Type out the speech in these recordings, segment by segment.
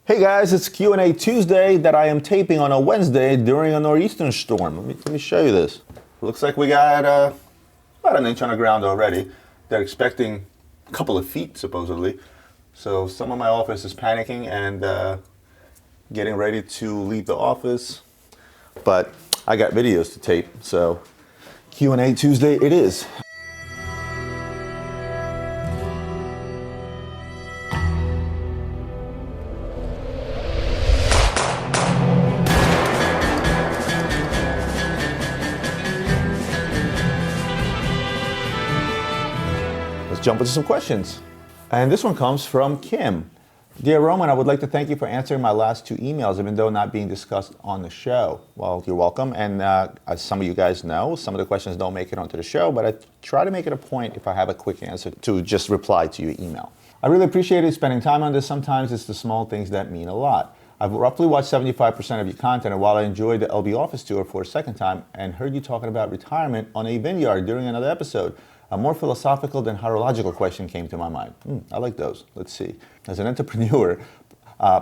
Hey guys, it's Q&A Tuesday that I am taping on a Wednesday during a nor'easter storm. Let me show you this. Looks like we got about an inch on the ground already. They're expecting a couple of feet, supposedly. So some of my office is panicking and getting ready to leave the office. But I got videos to tape, so Q&A Tuesday it is. Let's jump into some questions. And this one comes from Kim. Dear Roman, I would like to thank you for answering my last two emails, even though not being discussed on the show. Well, you're welcome. And as some of you guys know, some of the questions don't make it onto the show, but I try to make it a point, if I have a quick answer, to just reply to your email. I really appreciated spending time on this. Sometimes it's the small things that mean a lot. I've roughly watched 75% of your content, and while I enjoyed the LB office tour for a second time and heard you talking about retirement on a vineyard during another episode, a more philosophical than horological question came to my mind. I like those. Let's see. As an entrepreneur,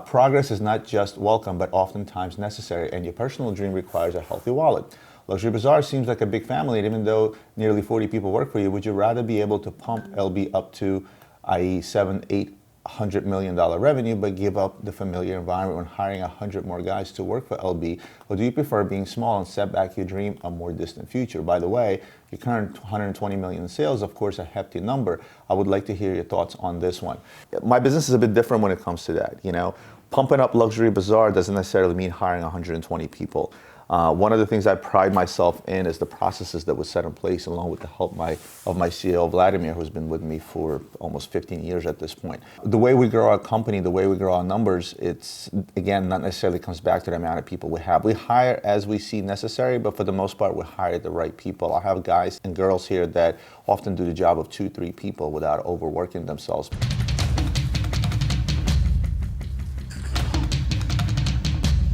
progress is not just welcome, but oftentimes necessary, and your personal dream requires a healthy wallet. Luxury Bazaar seems like a big family, and even though nearly 40 people work for you, would you rather be able to pump LB up to, i.e. $700-800 million revenue, but give up the familiar environment when hiring 100 more guys to work for LB? Or do you prefer being small and set back your dream a more distant future? By the way, your current 120 million in sales, of course, a hefty number. I would like to hear your thoughts on this one. My business is a bit different when it comes to that. You know, pumping up Luxury Bazaar doesn't necessarily mean hiring 120 people. One of the things I pride myself in is the processes that were set in place, along with the help of my CEO, Vladimir, who's been with me for almost 15 years at this point. The way we grow our company, the way we grow our numbers, it's, again, not necessarily comes back to the amount of people we have. We hire as we see necessary, but for the most part, we hire the right people. I have guys and girls here that often do the job of 2-3 people without overworking themselves,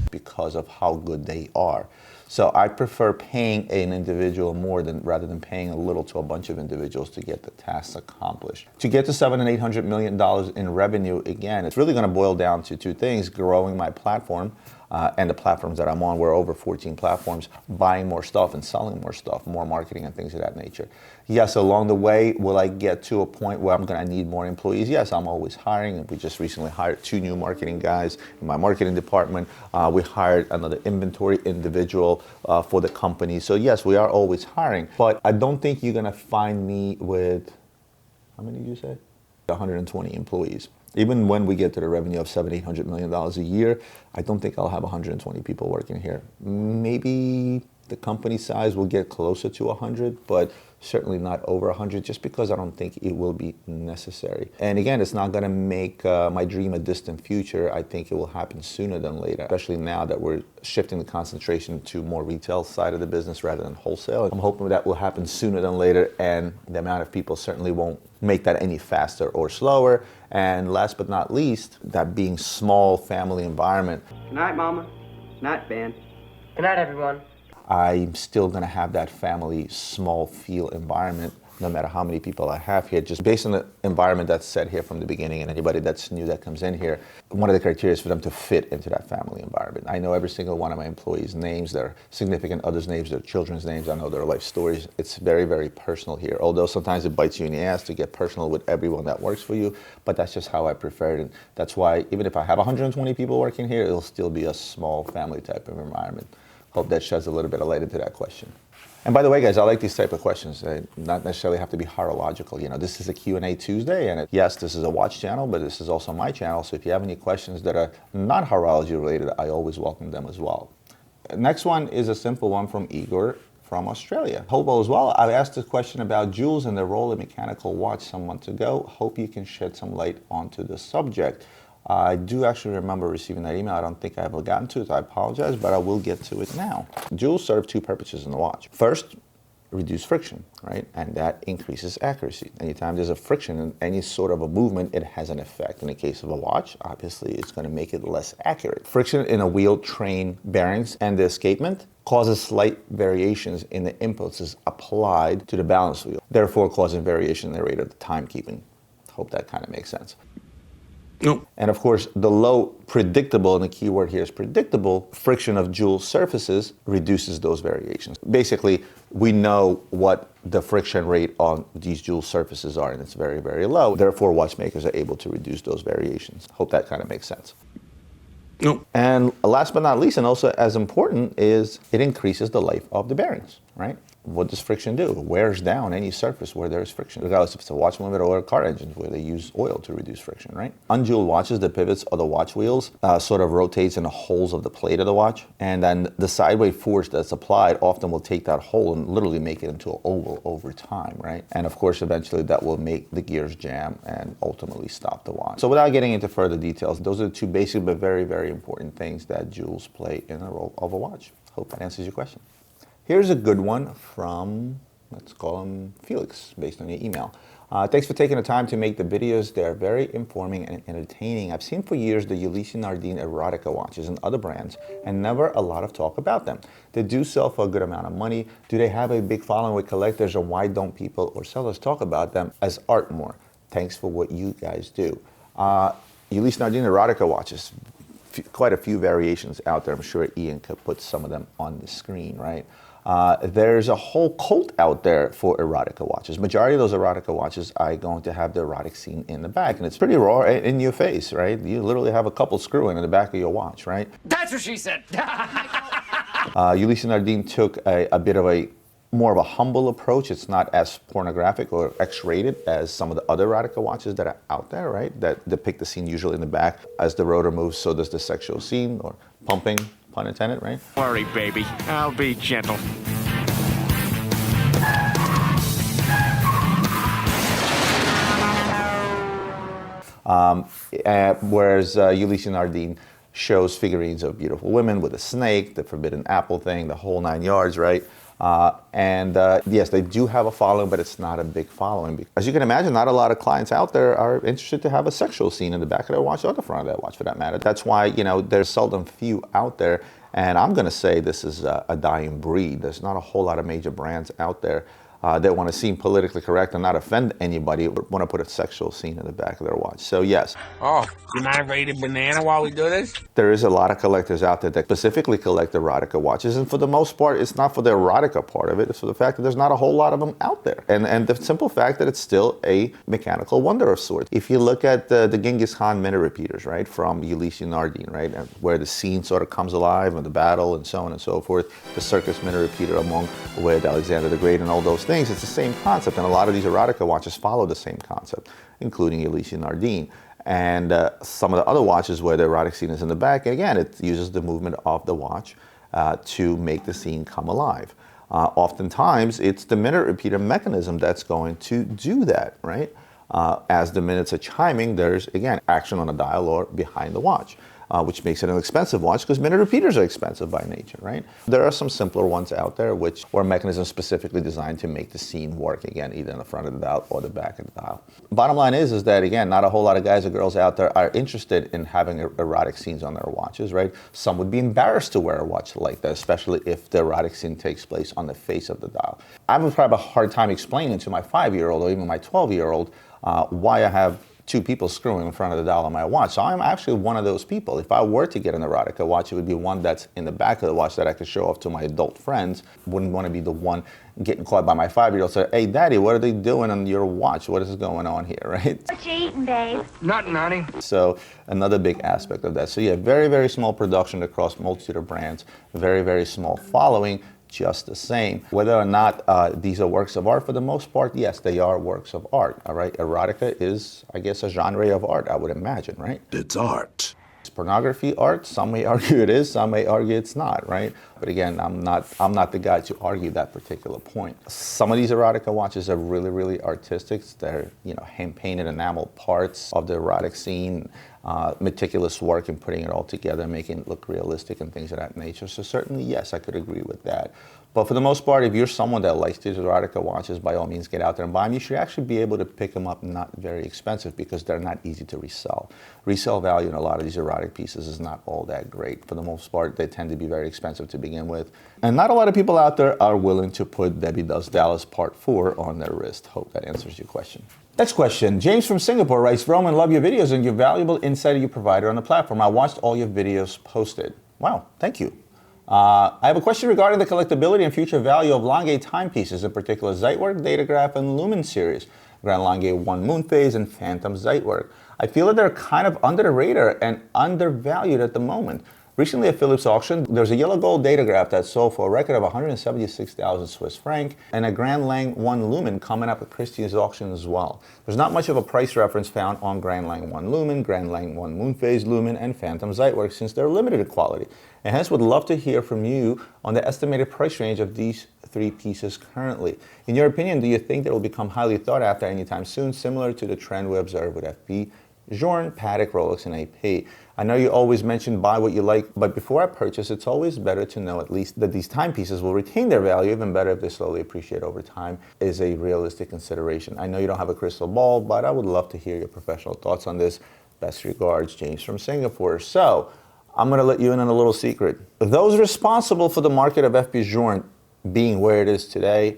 because of how good they are. So I prefer paying an individual more rather than paying a little to a bunch of individuals to get the tasks accomplished. To get to $700-800 million in revenue, again, it's really going to boil down to two things: growing my platform and the platforms that I'm on. We're over 14 platforms, buying more stuff and selling more stuff, more marketing and things of that nature. Yes, along the way, will I get to a point where I'm going to need more employees? Yes, I'm always hiring. We just recently hired 2 new marketing guys in my marketing department. We hired another inventory individual for the company. So yes, we are always hiring, but I don't think you're going to find me with, how many did you say? 120 employees. Even when we get to the revenue of $700-800 million a year, I don't think I'll have 120 people working here. Maybe the company size will get closer to 100, but certainly not over 100, just because I don't think it will be necessary. And again, it's not going to make my dream a distant future. I think it will happen sooner than later, especially now that we're shifting the concentration to more retail side of the business rather than wholesale. I'm hoping that will happen sooner than later, and the amount of people certainly won't make that any faster or slower. And last but not least, that being small family environment. Good night, Mama. Good night, Ben. Good night, everyone. I'm still going to have that family, small feel environment, no matter how many people I have here, just based on the environment that's set here from the beginning. And anybody that's new that comes in here, one of the criteria is for them to fit into that family environment. I know every single one of my employees' names, their significant others' names, their children's names. I know their life stories. It's very, very personal here, although sometimes it bites you in the ass to get personal with everyone that works for you, but that's just how I prefer it. And that's why even if I have 120 people working here, it'll still be a small family type of environment. Hope that sheds a little bit of light into that question. And by the way, guys, I like these type of questions. They not necessarily have to be horological. You know, this is a Q&A Tuesday, and yes, this is a watch channel, but this is also my channel. So if you have any questions that are not horology related, I always welcome them as well. Next one is a simple one from Igor from Australia. Hope all is well. I asked a question about jewels and their role in mechanical watch some months ago. Hope you can shed some light onto the subject. I do actually remember receiving that email. I don't think I ever gotten to it. I apologize, but I will get to it now. Jewels serve 2 purposes in the watch. First, reduce friction, right? And that increases accuracy. Anytime there's a friction in any sort of a movement, it has an effect. In the case of a watch, obviously, it's going to make it less accurate. Friction in a wheel, train, bearings, and the escapement causes slight variations in the impulses applied to the balance wheel, therefore causing variation in the rate of the timekeeping. Hope that kind of makes sense. Nope. And of course, the low predictable, and the key word here is predictable, friction of jewel surfaces reduces those variations. Basically, we know what the friction rate on these jewel surfaces are, and it's very, very low. Therefore, watchmakers are able to reduce those variations. Hope that kind of makes sense. Nope. And last but not least, and also as important, is it increases the life of the bearings, right? What does friction do? It wears down any surface where there's friction, regardless if it's a watch limiter or a car engine where they use oil to reduce friction, right? Unjeweled watches, the pivots of the watch wheels sort of rotates in the holes of the plate of the watch, and then the sideway force that's applied often will take that hole and literally make it into an oval over time, right? And of course, eventually that will make the gears jam and ultimately stop the watch. So without getting into further details, those are the two basic but very, very important things that jewels play in the role of a watch. Hope that answers your question. Here's a good one from, let's call him Felix, based on your email. Thanks for taking the time to make the videos. They're very informing and entertaining. I've seen for years the Ulysse Nardin Erotica watches and other brands, and never a lot of talk about them. They do sell for a good amount of money. Do they have a big following with collectors, or why don't people or sellers talk about them as art more? Thanks for what you guys do. Ulysse Nardin Erotica watches, quite a few variations out there. I'm sure Ian could put some of them on the screen, right? There's a whole cult out there for erotica watches. Majority of those erotica watches are going to have the erotic scene in the back, and it's pretty raw in your face, right? You literally have a couple screw in the back of your watch, right? That's what she said. Ulysse Nardin took a bit of a more of a humble approach. It's not as pornographic or X-rated as some of the other erotica watches that are out there, right? That depict the scene usually in the back. As the rotor moves, so does the sexual scene, or pumping, pun intended, right? Don't worry, baby. I'll be gentle. Whereas Ulysse Nardin shows figurines of beautiful women with a snake, the forbidden apple thing, the whole 9 yards, right? Yes, they do have a following, but it's not a big following. As you can imagine, not a lot of clients out there are interested to have a sexual scene in the back of their watch or the front of their watch, for that matter. That's why, there's seldom few out there. And I'm going to say this is a dying breed. There's not a whole lot of major brands out there that want to seem politically correct and not offend anybody, but want to put a sexual scene in the back of their watch. So yes. Oh, you mind if I eat a banana while we do this? There is a lot of collectors out there that specifically collect erotica watches, and for the most part, it's not for the erotica part of it, it's for the fact that there's not a whole lot of them out there. And the simple fact that it's still a mechanical wonder of sorts. If you look at the Genghis Khan minute repeaters, right, from Ulysse Nardin, right, where the scene sort of comes alive and the battle and so on and so forth, the circus minute repeater with Alexander the Great and all those things, it's the same concept, and a lot of these erotica watches follow the same concept, including Ulysse Nardin. And some of the other watches where the erotic scene is in the back, and again, it uses the movement of the watch to make the scene come alive. Oftentimes, it's the minute repeater mechanism that's going to do that, right? As the minutes are chiming, there's, again, action on a dial or behind the watch. Which makes it an expensive watch because minute repeaters are expensive by nature, right? There are some simpler ones out there which are mechanisms specifically designed to make the scene work, again, either in the front of the dial or the back of the dial. Bottom line is that, again, not a whole lot of guys or girls out there are interested in having erotic scenes on their watches, right? Some would be embarrassed to wear a watch like that, especially if the erotic scene takes place on the face of the dial. I would probably have a hard time explaining to my 5-year-old or even my 12-year-old why I have two people screwing in front of the dial on my watch. So I'm actually one of those people. If I were to get an erotica watch, it would be one that's in the back of the watch that I could show off to my adult friends. Wouldn't want to be the one getting caught by my 5-year-old saying, "Hey, Daddy, what are they doing on your watch? What is going on here," right? What you eating, babe? Nothing, honey. So another big aspect of that. So yeah, very, very small production across multitude of brands, very, very small following, just the same. Whether or not these are works of art, for the most part, yes, they are works of art, all right? Erotica is, I guess, a genre of art, I would imagine, right? It's art. Is pornography art? Some may argue it is, some may argue it's not, right? But again, I'm not the guy to argue that particular point. Some of these erotica watches are really, really artistic. They're, hand-painted enamel parts of the erotic scene, meticulous work in putting it all together, making it look realistic and things of that nature. So certainly, yes, I could agree with that. But for the most part, if you're someone that likes these erotica watches, by all means get out there and buy them. You should actually be able to pick them up not very expensive because they're not easy to resell. Resale value in a lot of these erotic pieces is not all that great. For the most part, they tend to be very expensive to begin with. And not a lot of people out there are willing to put Debbie Does Dallas Part 4 on their wrist. Hope that answers your question. Next question. James from Singapore writes, Roman, love your videos and your valuable insight you provided on the platform. I watched all your videos posted. Wow, thank you. I have a question regarding the collectability and future value of Lange timepieces, in particular Zeitwerk, Datagraph, and Lumen series, Grand Lange 1 Moon Phase, and Phantom Zeitwerk. I feel that they're kind of under the radar and undervalued at the moment. Recently at Philips auction, there's a yellow gold Datagraph that sold for a record of 176,000 Swiss franc, and a Grand Lang 1 Lumen coming up at Christie's auction as well. There's not much of a price reference found on Grand Lang 1 Lumen, Grand Lang 1 Moon Phase Lumen, and Phantom Zeitwerk since they're limited in quality. And hence would love to hear from you on the estimated price range of these three pieces currently. In your opinion, do you think they will become highly sought after anytime soon, similar to the trend we observed with FP, Journe, Patek, Rolex, and AP? I know you always mention buy what you like, but before I purchase, it's always better to know at least that these timepieces will retain their value. Even better if they slowly appreciate over time is a realistic consideration. I know you don't have a crystal ball, but I would love to hear your professional thoughts on this. Best regards, James from Singapore. So, I'm going to let you in on a little secret. Those responsible for the market of FP Journe being where it is today,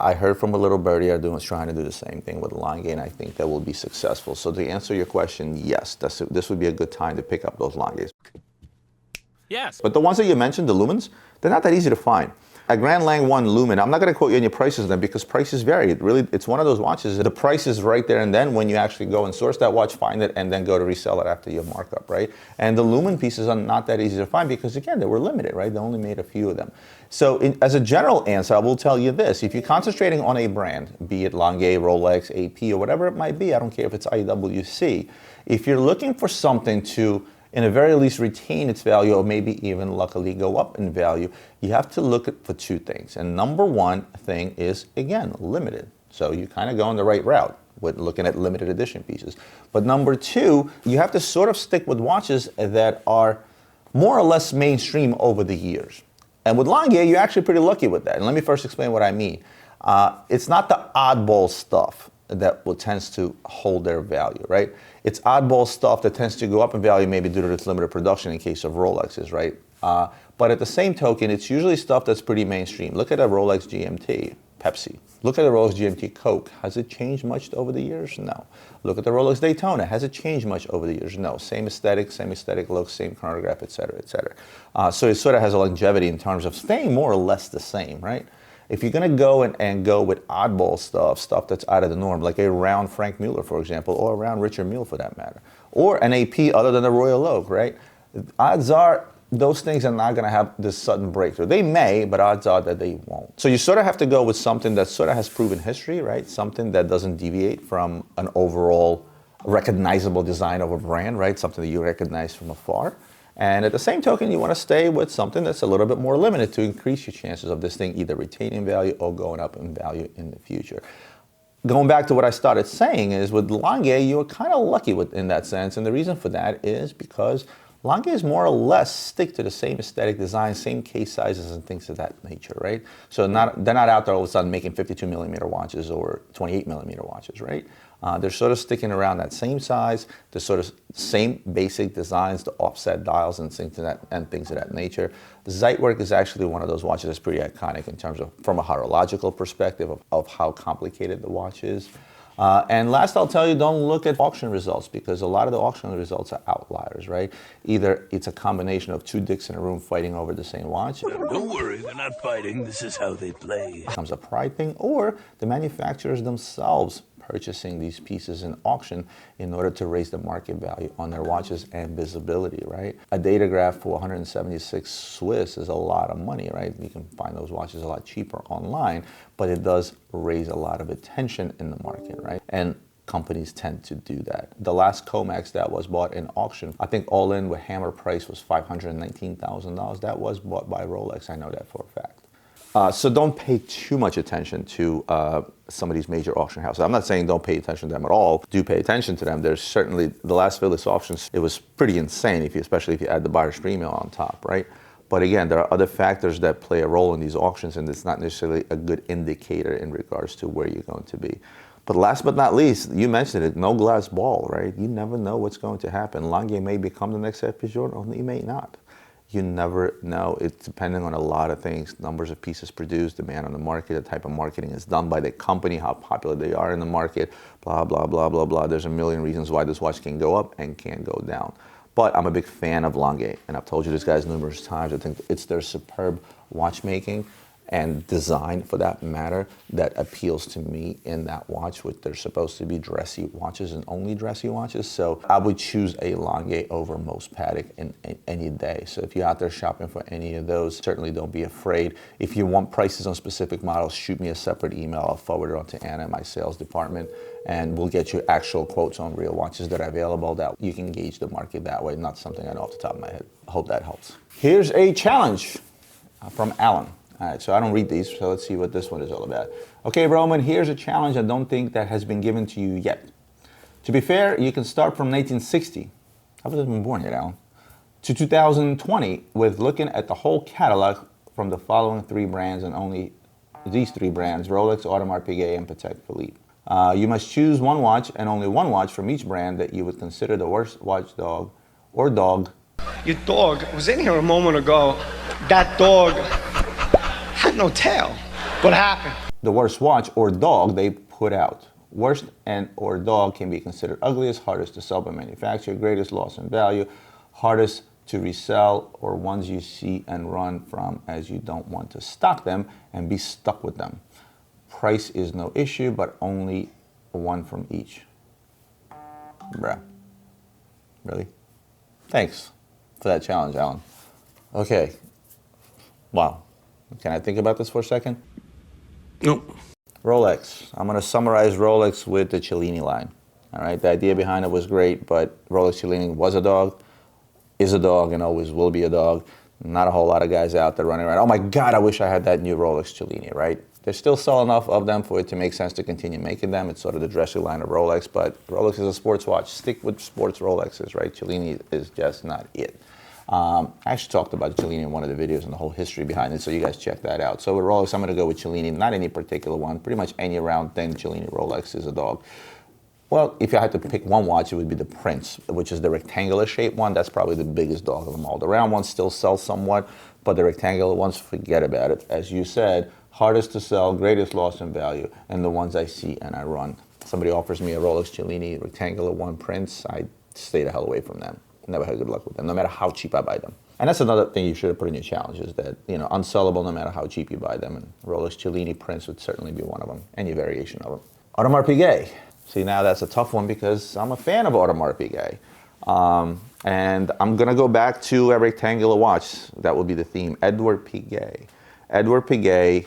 I heard from a little birdie trying to do the same thing with Lange, and I think that will be successful. So to answer your question, yes, this would be a good time to pick up those Langes. Yes. But the ones that you mentioned, the Lumens, they're not that easy to find. A Grand Lang 1 Lumen, I'm not going to quote you any prices on them because prices vary. It's one of those watches. The price is right there and then when you actually go and source that watch, find it, and then go to resell it after your markup, right? And the Lumen pieces are not that easy to find because, again, they were limited, right? They only made a few of them. So as a general answer, I will tell you this. If you're concentrating on a brand, be it Lange, Rolex, AP, or whatever it might be, I don't care if it's IWC, if you're looking for something to in the very least retain its value or maybe even luckily go up in value, you have to look for two things. And number one thing is, again, limited. So you kind of go on the right route with looking at limited edition pieces. But number two, you have to sort of stick with watches that are more or less mainstream over the years. And with Lange, you're actually pretty lucky with that. And let me first explain what I mean. It's not the oddball stuff that tends to hold their value, right? It's oddball stuff that tends to go up in value maybe due to its limited production in case of Rolexes, right? But at the same token, it's usually stuff that's pretty mainstream. Look at a Rolex GMT, Pepsi. Look at a Rolex GMT Coke. Has it changed much over the years? No. Look at the Rolex Daytona. Has it changed much over the years? No. Same aesthetic look, same chronograph, et cetera, et cetera. So it sort of has a longevity in terms of staying more or less the same, right? If you're going to go and go with oddball stuff that's out of the norm, like a round Frank Mueller, for example, or a round Richard Mille for that matter, or an AP other than the Royal Oak, right? Odds are those things are not going to have this sudden breakthrough. They may, but odds are that they won't. So you sort of have to go with something that sort of has proven history, right? Something that doesn't deviate from an overall recognizable design of a brand, right? Something that you recognize from afar. And at the same token, you want to stay with something that's a little bit more limited to increase your chances of this thing either retaining value or going up in value in the future. Going back to what I started saying is with Lange, you're kind of lucky in that sense. And the reason for that is because Lange is more or less stick to the same aesthetic design, same case sizes and things of that nature, right? So they're not out there all of a sudden making 52 millimeter watches or 28 millimeter watches, right? They're sort of sticking around that same size, the sort of same basic designs, the offset dials and things of that nature. The Zeitwerk is actually one of those watches that's pretty iconic in terms of, from a horological perspective of how complicated the watch is. And last, I'll tell you, don't look at auction results because a lot of the auction results are outliers, right? Either it's a combination of two dicks in a room fighting over the same watch. Don't worry, they're not fighting. This is how they play. It becomes a pride thing, or the manufacturers themselves purchasing these pieces in auction in order to raise the market value on their watches and visibility, right? A Datagraph for 176 Swiss is a lot of money, right? You can find those watches a lot cheaper online, but it does raise a lot of attention in the market, right? And companies tend to do that. The last Comex that was bought in auction, I think all in with hammer price was $519,000. That was bought by Rolex, I know that for a fact. So don't pay too much attention to some of these major auction houses. I'm not saying don't pay attention to them at all. Do pay attention to them. There's certainly, the last Philips auctions, it was pretty insane, especially if you add the buyer's premium on top, right? But again, there are other factors that play a role in these auctions, and it's not necessarily a good indicator in regards to where you're going to be. But last but not least, you mentioned it, no glass ball, right? You never know what's going to happen. Lange may become the next FP Journe, or he may not. You never know. It's depending on a lot of things: numbers of pieces produced, demand on the market, the type of marketing is done by the company, how popular they are in the market, blah, blah, blah, blah, blah. There's a million reasons why this watch can go up and can go down. But I'm a big fan of Lange, and I've told you this guys numerous times. I think it's their superb watchmaking and design, for that matter, that appeals to me in that watch, which they're supposed to be dressy watches and only dressy watches. So I would choose a Lange over most Patek in any day. So if you're out there shopping for any of those, certainly don't be afraid. If you want prices on specific models, shoot me a separate email. I'll forward it on to Anna in my sales department, and we'll get you actual quotes on real watches that are available that you can gauge the market that way, not something I know off the top of my head. I hope that helps. Here's a challenge from Alan. All right, so I don't read these, so let's see what this one is all about. Okay, Roman, here's a challenge I don't think that has been given to you yet. To be fair, you can start from 1960. I wasn't even born yet, Alan. To 2020 with looking at the whole catalog from the following three brands, and only these three brands: Rolex, Audemars Piguet, and Patek Philippe. You must choose one watch and only one watch from each brand that you would consider the worst watchdog or dog. Your dog was in here a moment ago. That dog had no tail. What happened? The worst watch or dog they put out. Worst and or dog can be considered ugliest, hardest to sell by manufacturer, greatest loss in value, hardest to resell, or ones you see and run from as you don't want to stock them and be stuck with them. Price is no issue, but only one from each. Bruh. Really? Thanks for that challenge, Alan. Okay. Wow. Can I think about this for a second? Nope. Rolex. I'm going to summarize Rolex with the Cellini line. All right. The idea behind it was great, but Rolex Cellini was a dog, is a dog, and always will be a dog. Not a whole lot of guys out there running around, oh my God, I wish I had that new Rolex Cellini, right? They still sell enough of them for it to make sense to continue making them. It's sort of the dressy line of Rolex, but Rolex is a sports watch. Stick with sports Rolexes, right? Cellini is just not it. I actually talked about Cellini in one of the videos and the whole history behind it, so you guys check that out. So with Rolex, I'm going to go with Cellini, not any particular one. Pretty much any round thing, Cellini Rolex is a dog. Well, if I had to pick one watch, it would be the Prince, which is the rectangular shaped one. That's probably the biggest dog of them all. The round ones still sell somewhat, but the rectangular ones, forget about it. As you said, hardest to sell, greatest loss in value, and the ones I see and I run. Somebody offers me a Rolex Cellini rectangular one Prince, I stay the hell away from them. Never had good luck with them, no matter how cheap I buy them. And that's another thing you should have put in your challenge, is that, you know, unsellable no matter how cheap you buy them. And Rolex Cellini Prince would certainly be one of them, any variation of them. Audemars Piguet. See, now that's a tough one because I'm a fan of Audemars Piguet. And I'm gonna go back to a rectangular watch. That will be the theme, Edward Piguet. Edward Piguet,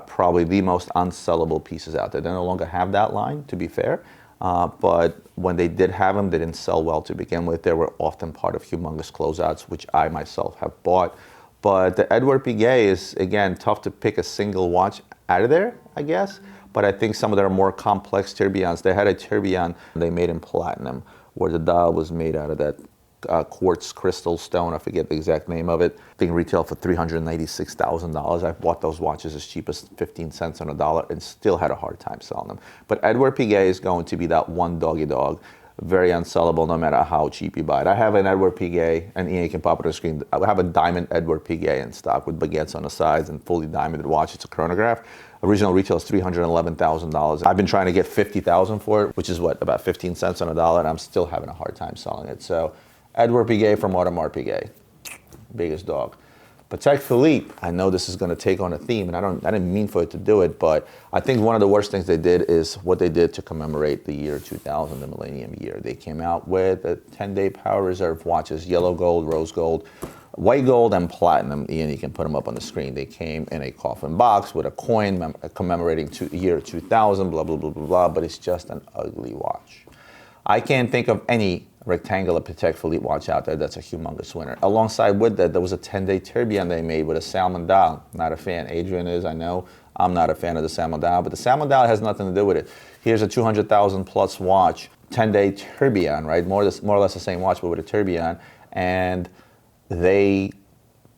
probably the most unsellable pieces out there. They no longer have that line, to be fair. But when they did have them, they didn't sell well to begin with. They were often part of humongous closeouts, which I myself have bought. But the Edward Piguet is, again, tough to pick a single watch out of there, I guess. But I think some of their more complex tourbillons, they had a tourbillon they made in platinum, where the dial was made out of that quartz crystal stone. I forget the exact name of it. I think retail for $396,000. I've bought those watches as cheap as 15 cents on a dollar and still had a hard time selling them. But Edward Piguet is going to be that one doggy dog. Very unsellable no matter how cheap you buy it. I have an Edward Piguet, and Ian, you can pop it on the screen. I have a diamond Edward Piguet in stock with baguettes on the sides and fully diamonded watch. It's a chronograph. Original retail is $311,000. I've been trying to get $50,000 for it, which is what, about 15 cents on a dollar, and I'm still having a hard time selling it. So Edward Piguet from Audemars Piguet, biggest dog. Patek Philippe, I know this is going to take on a theme, and I didn't mean for it to do it, but I think one of the worst things they did is what they did to commemorate the year 2000, the millennium year. They came out with a 10-day Power Reserve watches, yellow gold, rose gold, white gold, and platinum. Ian, you can put them up on the screen. They came in a coffin box with a coin commemorating year 2000, blah, blah, blah, blah, blah, but it's just an ugly watch. I can't think of any rectangular Patek Philippe watch out there that's a humongous winner. Alongside with that, there was a 10-day tourbillon they made with a salmon dial. Not a fan. Adrian is, I know. I'm not a fan of the salmon dial, but the salmon dial has nothing to do with it. Here's a 200,000 plus watch, 10-day tourbillon, right? More or less the same watch, but with a tourbillon, and they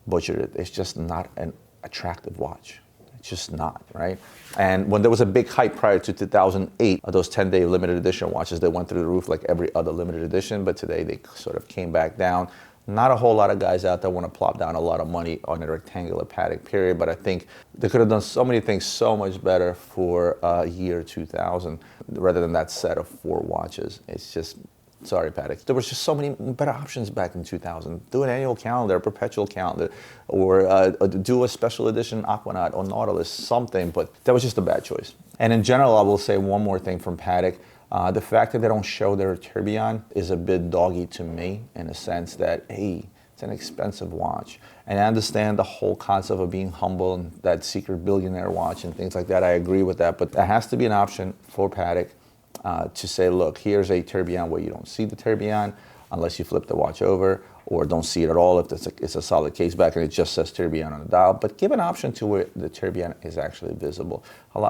butchered it. It's just not an attractive watch. It's just not, right? And when there was a big hype prior to 2008, of those 10-day limited edition watches, they went through the roof like every other limited edition, but today they sort of came back down. Not a whole lot of guys out there want to plop down a lot of money on a rectangular Patek period, but I think they could have done so many things so much better for year 2000 rather than that set of 4 watches. It's just, sorry, Patek. There was just so many better options back in 2000. Do an annual calendar, a perpetual calendar, or do a special edition Aquanaut or Nautilus, something, but that was just a bad choice. And in general, I will say one more thing from Patek. The fact that they don't show their tourbillon is a bit doggy to me in a sense that, hey, it's an expensive watch. And I understand the whole concept of being humble and that secret billionaire watch and things like that. I agree with that, but there has to be an option for Patek to say, look, here's a tourbillon where you don't see the tourbillon unless you flip the watch over, or don't see it at all if it's a solid case back and it just says tourbillon on the dial. But give an option to where the tourbillon is actually visible.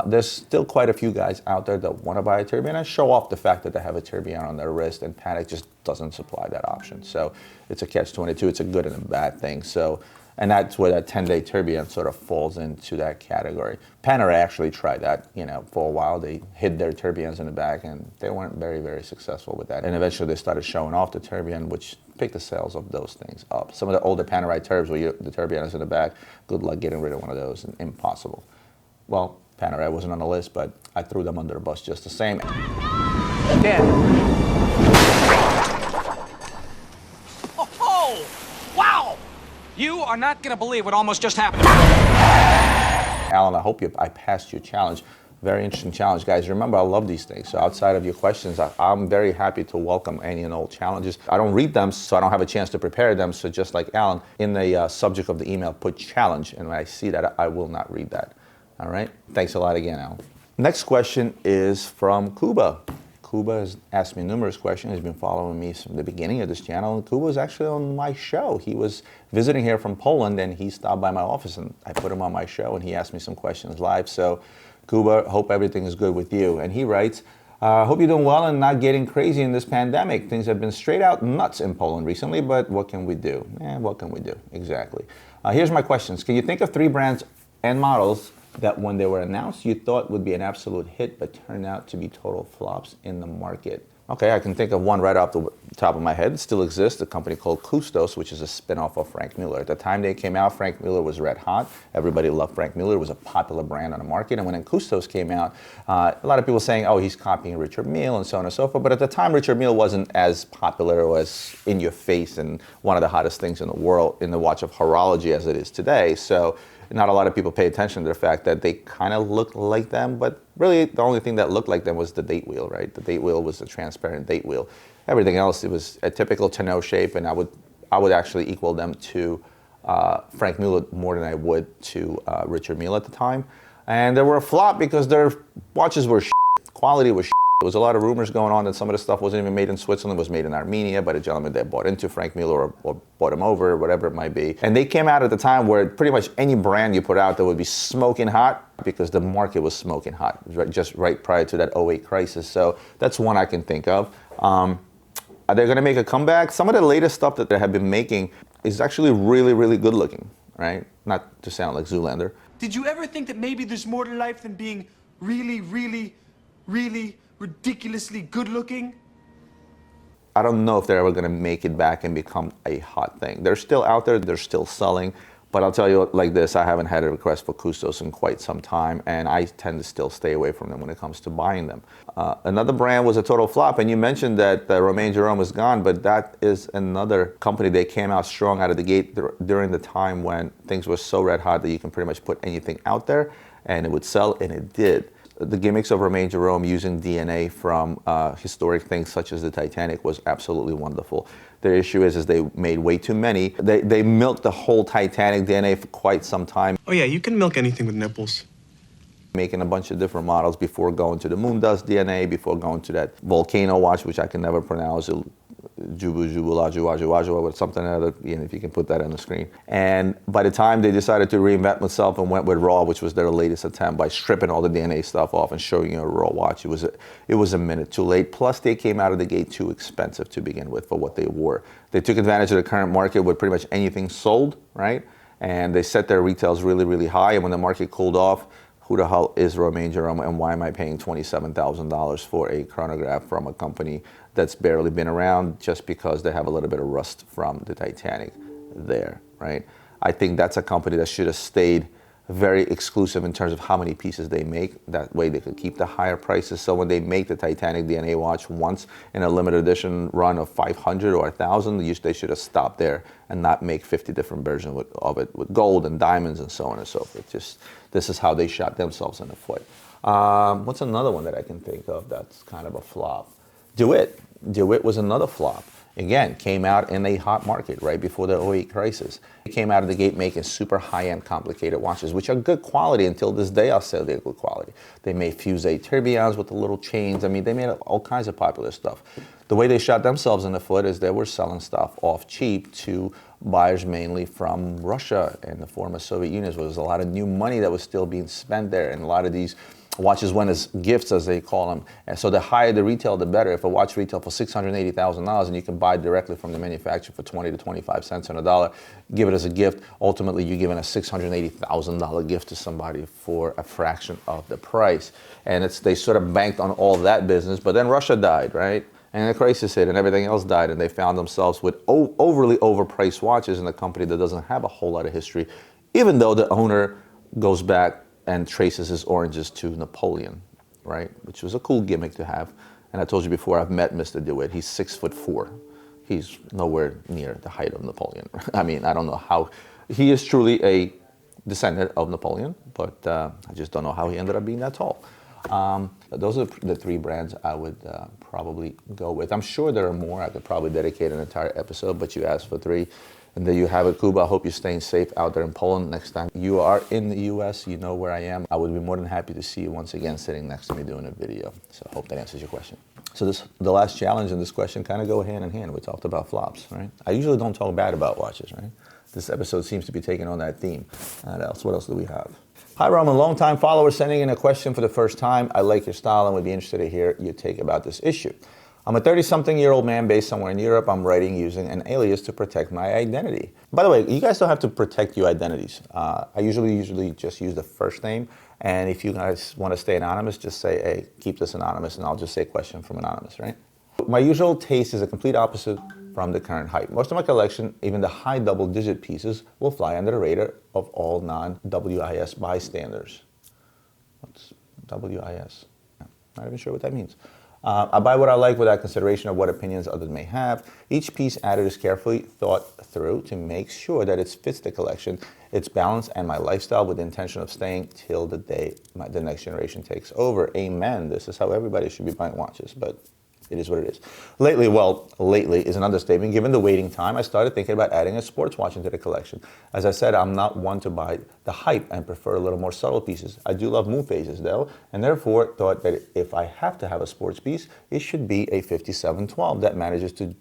There's still quite a few guys out there that want to buy a tourbillon and show off the fact that they have a tourbillon on their wrist, and Patek just doesn't supply that option. So it's a catch-22. It's a good and a bad thing. So, and that's where that 10-day tourbillon sort of falls into that category. Panerai actually tried that, for a while. They hid their tourbillons in the back, and they weren't very, very successful with that. And eventually they started showing off the tourbillon, which picked the sales of those things up. Some of the older Panerai turbs where the tourbillon is in the back, good luck getting rid of one of those. Impossible. Well, Panerai wasn't on the list, but I threw them under the bus just the same. Dan. Oh, wow! You are not going to believe what almost just happened. Alan, I hope I passed your challenge. Very interesting challenge, guys. Remember, I love these things. So outside of your questions, I'm very happy to welcome any and all challenges. I don't read them, so I don't have a chance to prepare them. So just like Alan, in the subject of the email, put challenge. And when I see that, I will not read that. All right? Thanks a lot again, Alan. Next question is from Kuba. Kuba has asked me numerous questions. He's been following me from the beginning of this channel. And Kuba was actually on my show. He was visiting here from Poland, and he stopped by my office, and I put him on my show, and he asked me some questions live. So, Kuba, hope everything is good with you. And he writes, hope you're doing well and not getting crazy in this pandemic. Things have been straight out nuts in Poland recently, but what can we do? What can we do? Exactly. Here's my questions. Can you think of 3 brands and models that when they were announced you thought would be an absolute hit but turned out to be total flops in the market? Okay, I can think of one right off the top of my head. It still exists, a company called Custos, which is a spin-off of Frank Muller. At the time they came out, Frank Muller was red hot. Everybody loved Frank Muller. It was a popular brand on the market. And when Custos came out, a lot of people saying, oh, he's copying Richard Mille and so on and so forth. But at the time, Richard Mille wasn't as popular or as in your face and one of the hottest things in the world in the watch of horology as it is today. So not a lot of people pay attention to the fact that they kind of looked like them, but really the only thing that looked like them was the date wheel, right? The date wheel was a transparent date wheel. Everything else, it was a typical tonneau shape, and I would actually equal them to Frank Muller more than I would to Richard Mille at the time. And they were a flop because their watches were shit. Quality was shit. There was a lot of rumors going on that some of the stuff wasn't even made in Switzerland, was made in Armenia by the gentleman that bought into Frank Muller or bought him over, whatever it might be. And they came out at the time where pretty much any brand you put out there would be smoking hot because the market was smoking hot, just right prior to that 08 crisis. So that's one I can think of. Are they going to make a comeback? Some of the latest stuff that they have been making is actually really, really good looking, right? Not to sound like Zoolander. Did you ever think that maybe there's more to life than being really, really, really ridiculously good looking? I don't know if they're ever going to make it back and become a hot thing. They're still out there, they're still selling, but I'll tell you like this, I haven't had a request for Custos in quite some time, and I tend to still stay away from them when it comes to buying them. Another brand was a total flop, and you mentioned that Romain Jerome is gone, but that is another company that came out strong out of the gate during the time when things were so red hot that you can pretty much put anything out there, and it would sell, and it did. The gimmicks of Romain Jerome using DNA from historic things such as the Titanic was absolutely wonderful. Their issue is they made way too many. They milked the whole Titanic DNA for quite some time. Oh yeah, you can milk anything with nipples. Making a bunch of different models before going to the Moondust DNA, before going to that Volcano watch, which I can never pronounce. Jubu, Jubulaju, Waju, or something or other, if you can put that on the screen. And by the time they decided to reinvent themselves and went with Raw, which was their latest attempt by stripping all the DNA stuff off and showing you a Raw watch, it was a minute too late. Plus, they came out of the gate too expensive to begin with for what they wore. They took advantage of the current market where pretty much anything sold, right? And they set their retails really, really high. And when the market cooled off, who the hell is Romain Jerome and why am I paying $27,000 for a chronograph from a company that's barely been around just because they have a little bit of rust from the Titanic there, right? I think that's a company that should have stayed very exclusive in terms of how many pieces they make. That way they could keep the higher prices. So when they make the Titanic DNA watch once in a limited edition run of 500 or 1,000, they should have stopped there and not make 50 different versions of it with gold and diamonds and so on and so forth. Just this is how they shot themselves in the foot. What's another one that I can think of that's kind of a flop? DeWitt. DeWitt was another flop. Again, came out in a hot market right before the 08 crisis. It came out of the gate making super high-end complicated watches, which are good quality until this day. I'll say they're good quality. They made Fusée tourbillons with the little chains. I mean, they made all kinds of popular stuff. The way they shot themselves in the foot is they were selling stuff off cheap to buyers mainly from Russia and the former Soviet Union. So there was a lot of new money that was still being spent there, and a lot of these watches went as gifts, as they call them. And so the higher the retail, the better. If a watch retail for $680,000 and you can buy directly from the manufacturer for 20 to 25 cents on a dollar, give it as a gift. Ultimately, you're giving a $680,000 gift to somebody for a fraction of the price. And they sort of banked on all that business. But then Russia died, right? And the crisis hit and everything else died. And they found themselves with overly overpriced watches in a company that doesn't have a whole lot of history, even though the owner goes back and traces his oranges to Napoleon, right? Which was a cool gimmick to have. And I told you before, I've met Mr. DeWitt. He's 6'4". He's nowhere near the height of Napoleon. I mean, I don't know how. He is truly a descendant of Napoleon, but I just don't know how he ended up being that tall. Those are the three brands I would probably go with. I'm sure there are more. I could probably dedicate an entire episode, but you asked for three. And there you have it, Kuba. I hope you're staying safe out there in Poland. Next time you are in the U.S., you know where I am. I would be more than happy to see you once again sitting next to me doing a video. So I hope that answers your question. So the last challenge and this question kind of go hand in hand. We talked about flops, right? I usually don't talk bad about watches, right? This episode seems to be taking on that theme. What else do we have? Hi, Roman, long-time follower sending in a question for the first time. I like your style and would be interested to hear your take about this issue. I'm a 30-something-year-old man based somewhere in Europe. I'm writing using an alias to protect my identity. By the way, you guys don't have to protect your identities. I usually just use the first name. And if you guys want to stay anonymous, just say, hey, keep this anonymous, and I'll just say question from anonymous, right? My usual taste is a complete opposite from the current hype. Most of my collection, even the high double-digit pieces, will fly under the radar of all non-WIS bystanders. What's WIS? Not even sure what that means. I buy what I like without consideration of what opinions others may have. Each piece added is carefully thought through to make sure that it fits the collection, its balance, and my lifestyle with the intention of staying till the day the next generation takes over. Amen. This is how everybody should be buying watches, but it is what it is. Lately is an understatement. Given the waiting time, I started thinking about adding a sports watch into the collection. As I said, I'm not one to buy the hype and prefer a little more subtle pieces. I do love moon phases though, and therefore thought that if I have to have a sports piece, it should be a 5712 that manages to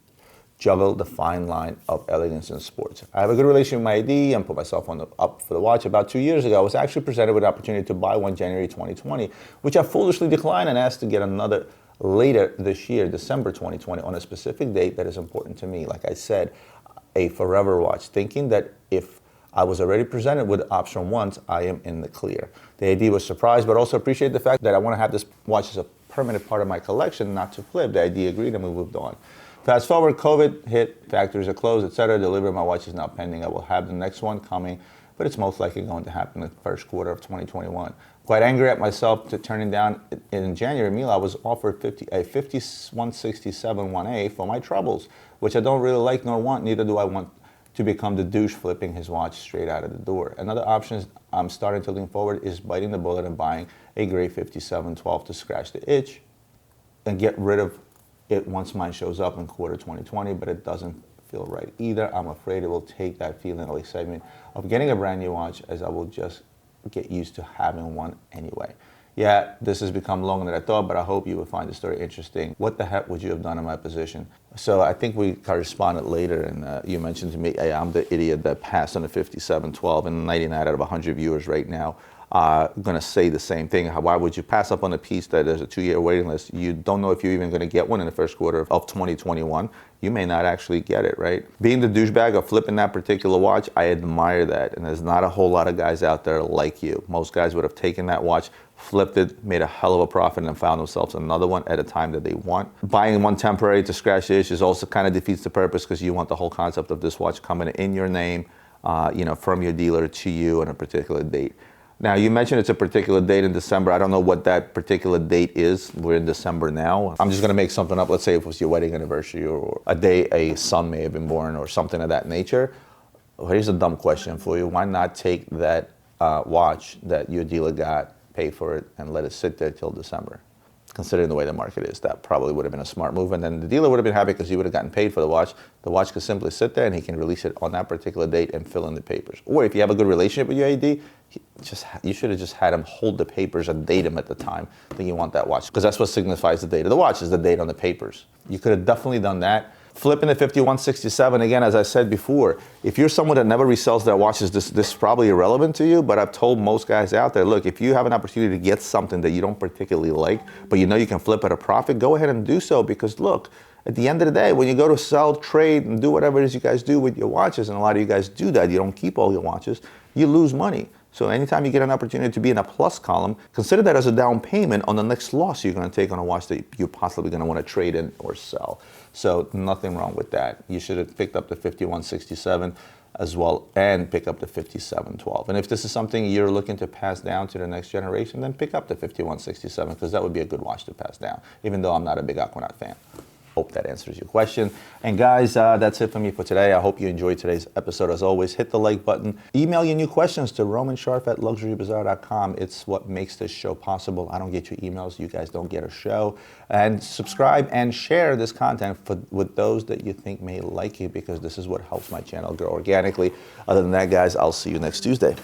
juggle the fine line of elegance in sports. I have a good relationship with my ID and put myself up for the watch. About 2 years ago, I was actually presented with an opportunity to buy one January 2020, which I foolishly declined and asked to get another later this year, December 2020, on a specific date that is important to me. Like I said, a forever watch, thinking that if I was already presented with option once, I am in the clear. The ID was surprised, but also appreciate the fact that I want to have this watch as a permanent part of my collection, not to flip. The ID agreed and we moved on. Fast forward, COVID hit, factories are closed, etc. Delivery of my watch is now pending. I will have the next one coming, but it's most likely going to happen in the first quarter of 2021. Quite angry at myself to turning down in January. Meanwhile, I was offered a 5167 1A for my troubles, which I don't really like nor want. Neither do I want to become the douche flipping his watch straight out of the door. Another option I'm starting to lean forward is biting the bullet and buying a gray 5712 to scratch the itch and get rid of it once mine shows up in quarter 2020, but it doesn't feel right either. I'm afraid it will take that feeling of excitement of getting a brand new watch, as I will just get used to having one anyway. Yeah, this has become longer than I thought, but I hope you will find the story interesting. What the heck would you have done in my position? So I think we corresponded later, and you mentioned to me, hey, I'm the idiot that passed on the 5712, and 99 out of 100 viewers right now going to say the same thing. Why would you pass up on a piece that there's a 2-year waiting list? You don't know if you're even going to get one in the first quarter of 2021. You may not actually get it, right? Being the douchebag of flipping that particular watch, I admire that. And there's not a whole lot of guys out there like you. Most guys would have taken that watch, flipped it, made a hell of a profit, and found themselves another one at a time that they want. Buying one temporary to scratch the issues also kind of defeats the purpose, because you want the whole concept of this watch coming in your name, from your dealer to you on a particular date. Now, you mentioned it's a particular date in December. I don't know what that particular date is. We're in December now. I'm just going to make something up. Let's say if it was your wedding anniversary, or a day a son may have been born, or something of that nature. Well, here's a dumb question for you. Why not take that watch that your dealer got, pay for it, and let it sit there till December? Considering the way the market is, that probably would have been a smart move. And then the dealer would have been happy because he would have gotten paid for the watch. The watch could simply sit there and he can release it on that particular date and fill in the papers. Or if you have a good relationship with your AD, you should have just had him hold the papers and date him at the time that you want that watch. Because that's what signifies the date of the watch, is the date on the papers. You could have definitely done that. Flipping the 5167, again, as I said before, if you're someone that never resells their watches, this is probably irrelevant to you, but I've told most guys out there, look, if you have an opportunity to get something that you don't particularly like, but you know you can flip at a profit, go ahead and do so, because look, at the end of the day, when you go to sell, trade, and do whatever it is you guys do with your watches, and a lot of you guys do that, you don't keep all your watches, you lose money. So anytime you get an opportunity to be in a plus column, consider that as a down payment on the next loss you're going to take on a watch that you're possibly going to want to trade in or sell. So nothing wrong with that. You should have picked up the 5167 as well, and pick up the 5712. And if this is something you're looking to pass down to the next generation, then pick up the 5167, because that would be a good watch to pass down, even though I'm not a big Aquanaut fan. Hope that answers your question. And guys, that's it for me for today. I hope you enjoyed today's episode. As always, hit the like button. Email your new questions to romanscharf@luxurybazaar.com. It's what makes this show possible. I don't get your emails. You guys don't get a show. And subscribe and share this content with those that you think may like it, because this is what helps my channel grow organically. Other than that, guys, I'll see you next Tuesday.